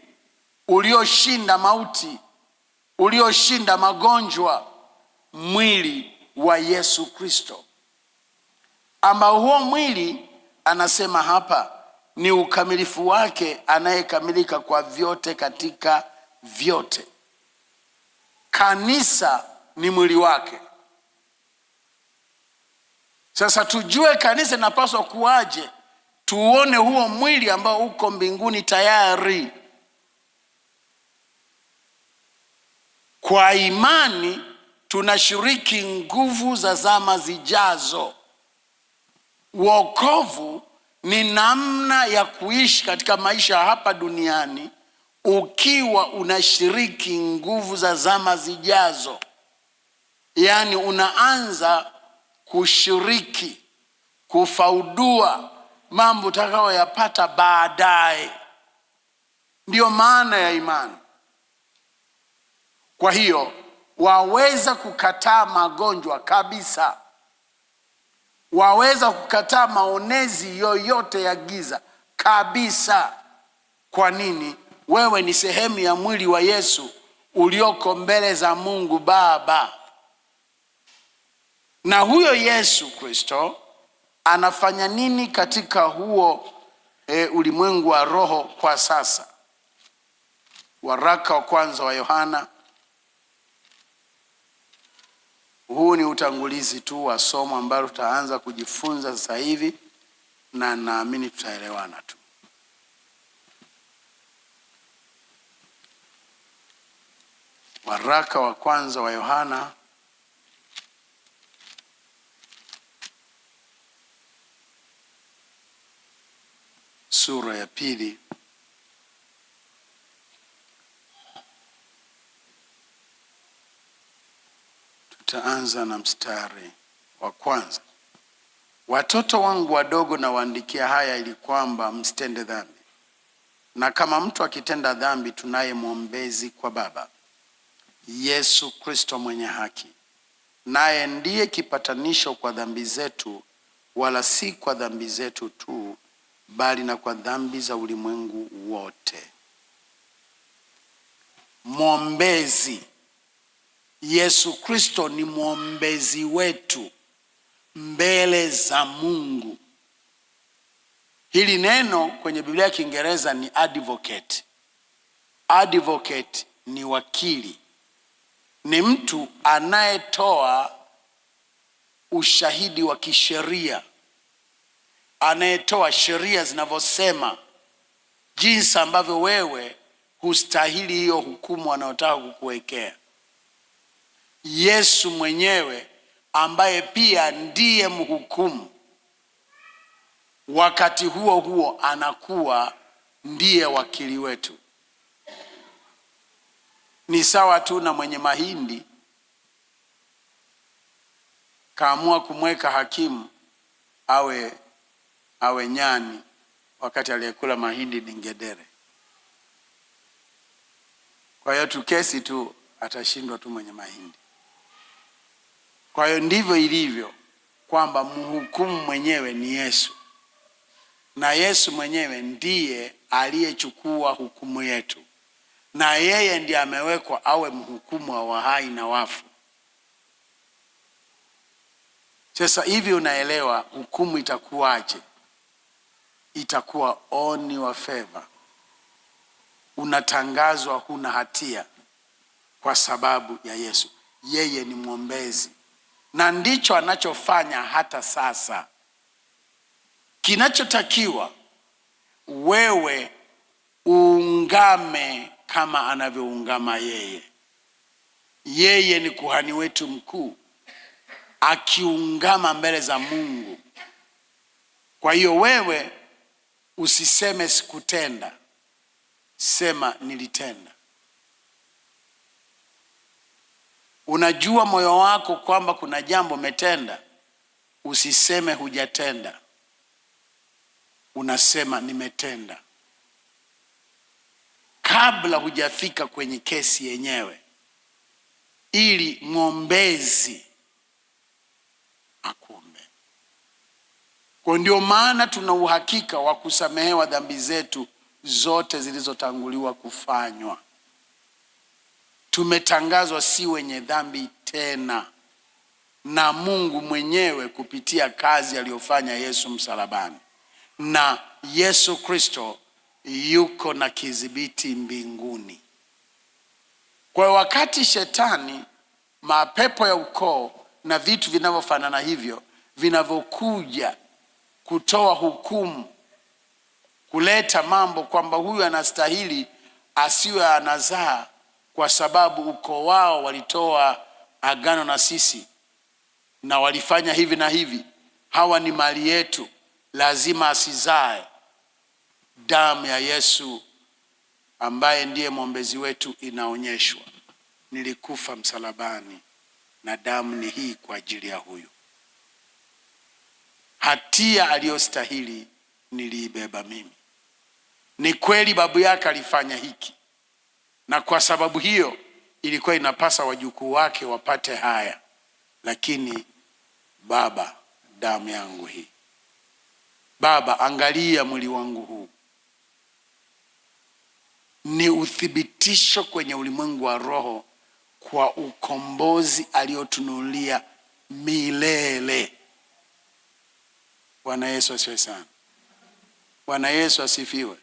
S1: ulioshinda mauti, ulioshinda magonjwa, mwili wa Yesu Kristo, ambao huo mwili anasema hapa ni ukamilifu wake, anayekamilika kwa vyote katika vyote. Kanisa ni mwili wake. Sasa tujue kanisa linapaswa kuwaje, tuone huo mwili ambao uko mbinguni tayari. Kwa imani tunashiriki nguvu za zama zijazo. Wokovu ni namna ya kuishi katika maisha hapa duniani ukiwa unashiriki nguvu za zama zijazo. Yaani unaanza kushiriki, kufaudua mambo utakayoyapata baadaye. Ndiyo maana ya imani. Kwa hiyo waweza kukataa magonjwa kabisa, waweza kukataa maonezi yoyote ya giza kabisa. Kwa nini? Wewe ni sehemu ya mwili wa Yesu ulioko mbele za Mungu Baba. Na huyo Yesu Kristo anafanya nini katika huo ulimwengu wa roho kwa sasa? Waraka wa kwanza wa Yohana. Huu ni utangulizi tu wa somo ambalo tutaanza kujifunza sasa hivi, na naamini tutaelewana tu. Waraka wa kwanza wa Yohana sura ya 2 tutaanza na mstari wa kwanza. Watoto wangu wadogo nawaandikia haya ili kwamba msitende dhambi. Na kama mtu akitenda dhambi, tunaye mwombezi kwa Baba, Yesu Kristo mwenye haki. Naye ndiye kipatanisho kwa dhambi zetu, wala si kwa dhambi zetu tu, bali na kwa dhambi za ulimwengu wote. Mwombezi. Yesu Kristo ni mwombezi wetu mbele za Mungu. Hili neno kwenye Biblia ya Kiingereza ni advocate. Advocate ni wakili, ni mtu anayetoa ushahidi wa kisheria, anayetoa sheria zinavyosema jinsi ambavyo wewe hustahili hiyo hukumu anayotaka kukuwekea. Yesu mwenyewe ambaye pia ndiye mhukumu, wakati huo huo anakuwa ndiye wakili wetu. Ni sawa tu na mwenye mahindi kaamua kumweka hakimu awe nyani, wakati aliyekula mahindi ni ngedere. Kwa hiyo tu kesi tu atashindwa tu mwenye mahindi. Kwa hiyo ndivyo ilivyo kwamba mhukumu mwenyewe ni Yesu, na Yesu mwenyewe ndiye aliyechukua hukumu yetu, na yeye ndiye amewekwa awe mhukumu wa wahai na wafu. Sasa hivi unaelewa hukumu itakuwaje? Itakuwa oni wa favor. Unatangazwa huna hatia kwa sababu ya Yesu. Yeye ni mwombezi, na ndicho anachofanya hata sasa. Kinachotakiwa wewe uungame kama anavyoungama yeye. Yeye ni kuhani wetu mkuu, akiungama mbele za Mungu. Kwa hiyo wewe usiseme sikutenda, sema nilitenda. Unajua moyo wako kwamba kuna jambo umetenda, usiseme hujatenda, unasema nimetenda, kabla hujafika kwenye kesi yenyewe, ili mwombezi akuombe. Kwa ndio maana tuna uhakika wa kusamehewa dhambi zetu zote zilizotanguliwa kufanywa. Tumetangazwa si wenye dhambi tena na Mungu mwenyewe kupitia kazi aliyofanya Yesu msalabani. Na Yesu Kristo yuko na kidhibiti mbinguni. Kwa wakati shetani, mapepo ya ukoo na vitu vinavyofanana hivyo vinavyokuja kutoa hukumu, kuleta mambo kwamba huyu anastahili asiwe anazaa kwa sababu ukoo wao walitoa agano na sisi na walifanya hivi na hivi, hawa ni mali yetu, lazima asizae. Damu ya Yesu ambaye ndiye mwombezi wetu inaonyeshwa. Nilikufa msalabani na damu ni hii kwa ajili ya huyu. Hatia aliyostahili niliibeba mimi. Ni kweli babu yake alifanya hiki, na kwa sababu hiyo ilikuwa inapasa wajukuu wake wapate haya. Lakini Baba, damu yangu hii. Baba, angalia mwili wangu huu. Ni uthibitisho kwenye ulimwengu wa roho kwa ukombozi aliotunulia milele. Bwana Yesu asifiwe sana. Bwana Yesu asifiwe.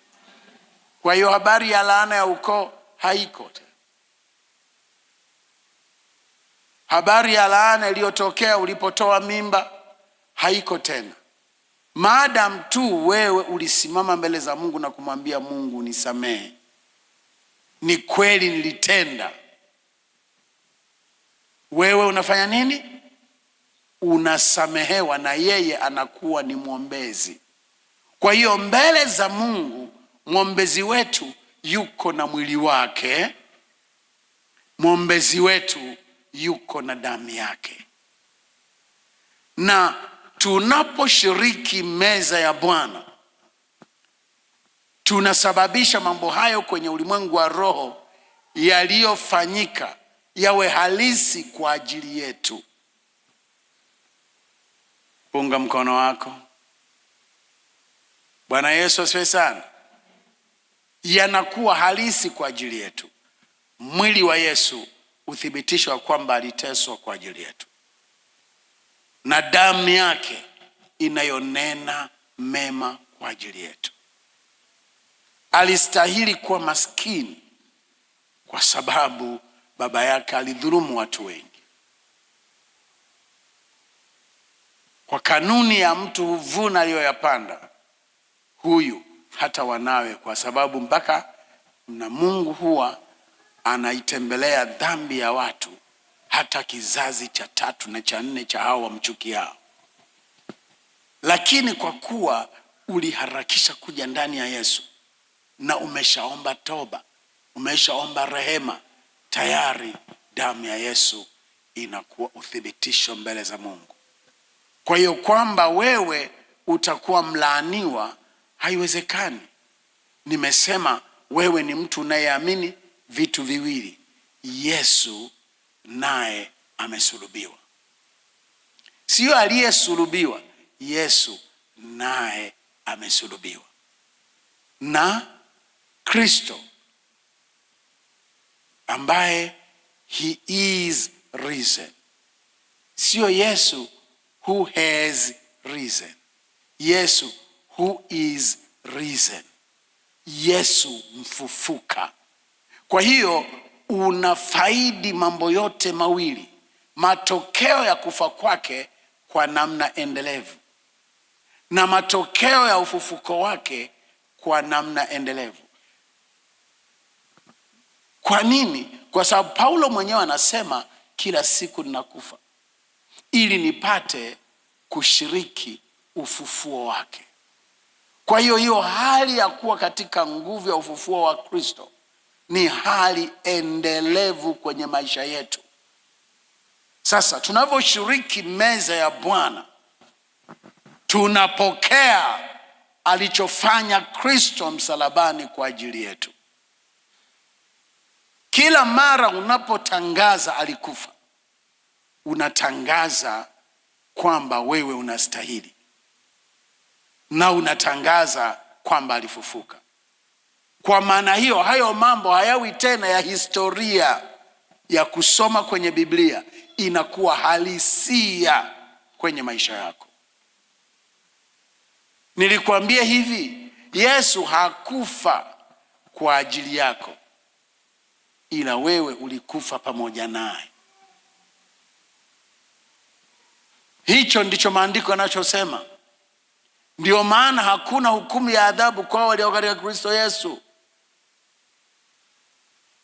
S1: Kwa hiyo habari ya laana ya ukoo haiko tena. Habari ya laana iliyotokea ulipotoa mimba haiko tena. Maadamu tu wewe ulisimama mbele za Mungu na kumwambia Mungu, nisamehe, ni kweli nilitenda. Wewe unafanya nini? Unasamehewa, na yeye anakuwa ni mwombezi. Kwa hiyo mbele za Mungu mwombezi wetu yuko na mwili wake, mwombezi wetu yuko na damu yake. Na tunaposhiriki meza ya Bwana, tunasababisha mambo hayo kwenye ulimwengu wa roho yaliyofanyika yawe halisi kwa ajili yetu. Punga mkono wako. Bwana Yesu asifiwe sana. Yanakuwa halisi kwa ajili yetu. Mwili wa Yesu uthibitisho kwamba aliteswa kwa ajili yetu, na damu yake inayonena mema kwa ajili yetu. Alistahili kuwa maskini kwa sababu baba yake alidhulumu watu wengi. Kwa kanuni ya mtu huvuna aliyoyapanda, huyu hata wanawe, kwa sababu mpaka na Mungu huwa anaitembelea dhambi ya watu hata kizazi cha 3 na cha 4 cha hao wamchukiao. Lakini kwa kuwa uliharakisha kuja ndani ya Yesu na umeshaomba toba, umeshaomba rehema, tayari damu ya Yesu inakuwa uthibitisho mbele za Mungu. Kwa hiyo kwamba wewe utakuwa mlaaniwa haiwezekani. Nimesema wewe ni mtu unayeamini vitu viwili: Yesu naye amesulubiwa. Sio aliyesulubiwa, Yesu naye amesulubiwa. Na Kristo ambaye he is risen. Sio Yesu who has risen. Yesu who is risen. Yesu mfufuka. Kwa hiyo unafaidi mambo yote mawili, matokeo ya kufa kwake kwa namna endelevu na matokeo ya ufufuko wake kwa namna endelevu. Kwa nini? Kwa sababu Paulo mwenyewe anasema kila siku ninakufa ili nipate kushiriki ufufuo wake. Kwa hiyo hiyo hali ya kuwa katika nguvu ya ufufuo wa Kristo ni hali endelevu kwenye maisha yetu. Sasa tunavyoshiriki meza ya Bwana, tunapokea alichofanya Kristo msalabani kwa ajili yetu. Kila mara unapotangaza alikufa, unatangaza kwamba wewe unastahili, na unatangaza kwamba alifufuka. Kwa maana hiyo, hayo mambo hayawi tena ya historia ya kusoma kwenye Biblia, inakuwa halisia kwenye maisha yako. Nilikwambia hivi, Yesu hakufa kwa ajili yako, ila wewe ulikufa pamoja naye. Hicho ndicho maandiko yanachosema. Ndio maana hakuna hukumu ya adhabu kwa walio katika Kristo Yesu.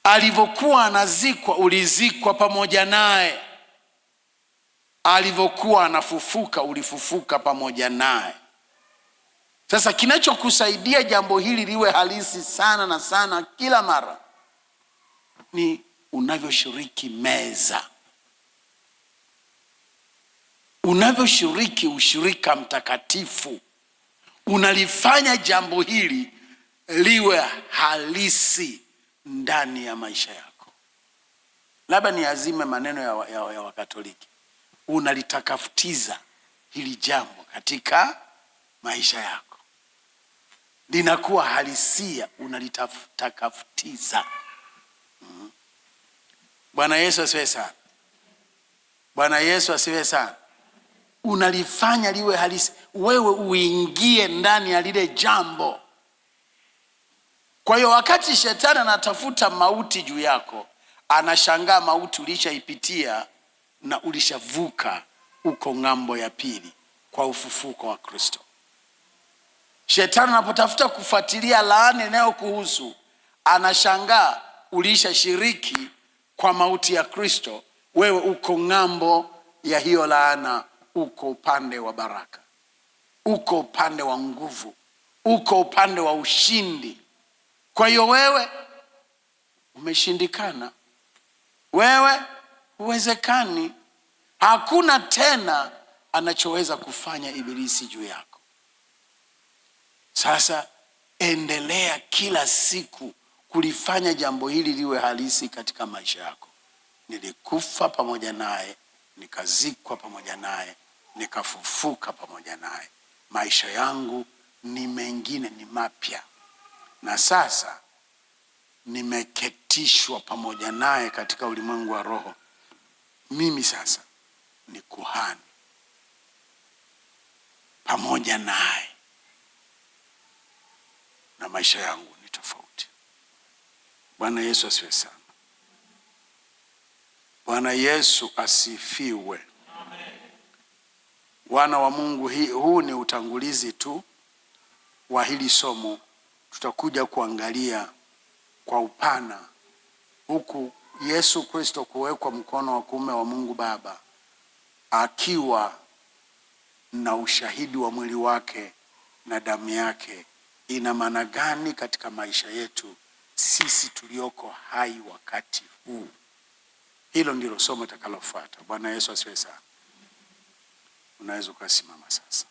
S1: Alivyokuwa anazikwa, ulizikwa pamoja naye. Alivyokuwa anafufuka, ulifufuka pamoja naye. Sasa kinachokusaidia jambo hili liwe halisi sana na sana kila mara ni unavyoshiriki meza. Unavyoshiriki ushirika mtakatifu, unalifanya jambo hili liwe halisi ndani ya maisha yako. Labda niazime maneno ya Wakatoliki. Unalitakafutiza hili jambo katika maisha yako, linakuwa halisia, unalitakafutiza. Bwana Yesu asifiwe sana. Bwana Yesu asifiwe sana. Unalifanya liwe halisi, wewe uingie ndani ya lile jambo. Kwa hiyo wakati shetani anatafuta mauti juu yako, anashangaa mauti ulishaipitia na ulishavuka, uko ng'ambo ya pili kwa ufufuko wa Kristo. Shetani anapotafuta kufuatilia laana inayokuhusu, anashangaa ulishashiriki kwa mauti ya Kristo, wewe uko ng'ambo ya hiyo laana, uko upande wa baraka, uko upande wa nguvu, uko upande wa ushindi. Kwa hiyo wewe umeshindikana, wewe huwezekani. Hakuna tena anachoweza kufanya ibilisi juu yako. Sasa endelea kila siku kulifanya jambo hili liwe halisi katika maisha yako. Nilikufa pamoja naye, nikazikwa pamoja naye, nikafufuka pamoja naye. Maisha yangu ni mengine, ni mapya, na sasa nimeketishwa pamoja naye katika ulimwengu wa roho. Mimi sasa ni kuhani pamoja naye, na maisha yangu ni tofauti. Bwana Yesu asifiwe sana. Bwana Yesu asifiwe. Amen. Wana wa Mungu, huu ni utangulizi tu wa hili somo. Tutakuja kuangalia kwa upana huku Yesu Kristo kuwekwa mkono wa kuume wa Mungu Baba, akiwa na ushahidi wa mwili wake na damu yake, ina maana gani katika maisha yetu sisi tulioko hai wakati huu. Hilo ndilo somo litakalofuata. Bwana Yesu asifiwe sana. Unaweza ukasimama sasa.